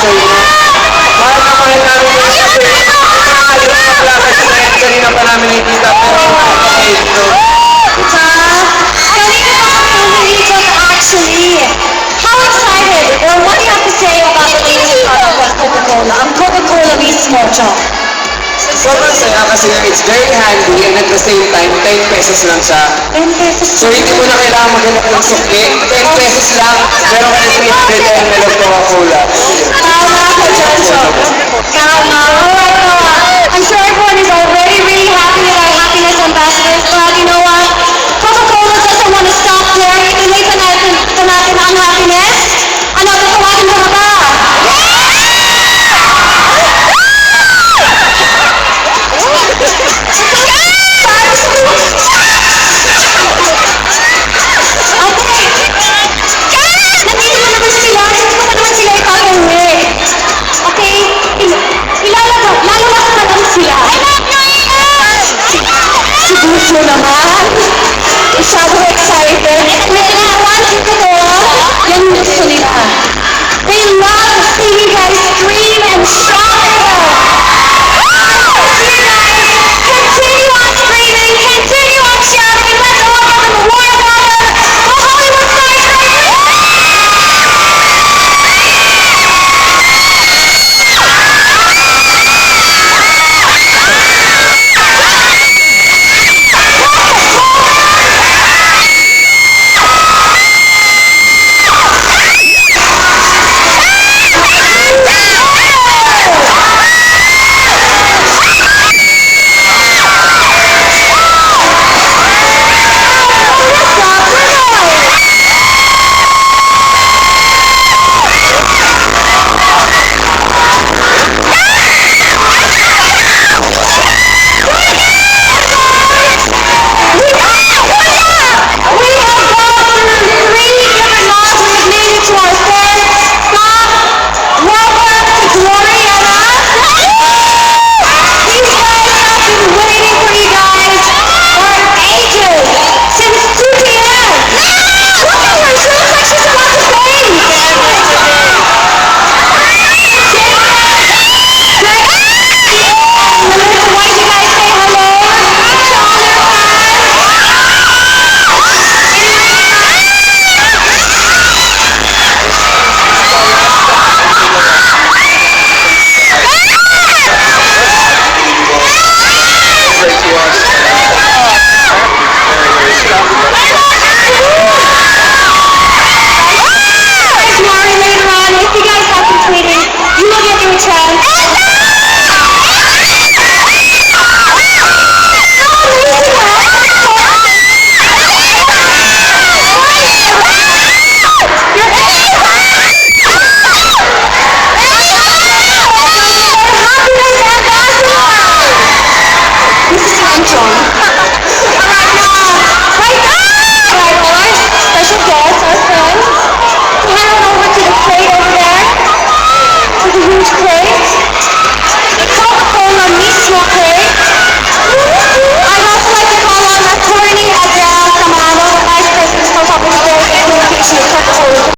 sa inyo. Mahal na mahal namin yung kasi ayun na pala kasi kanina pa namin nakikita pero nakakapagod ito. Kanina pa kami umiikot actually. How excited or what do you have to say about the latest product of Coca-Cola? Ang Coca-Cola mismo, Chok. Sobrang saya kasi it's very handy and at the same time, 10 pesos lang siya. 10 pesos. So hindi mo na kailangan maghanap ng sukli. 10 pesos lang, meron ka na 300 ml of Coca-Cola. Tama ka dyan, Chok.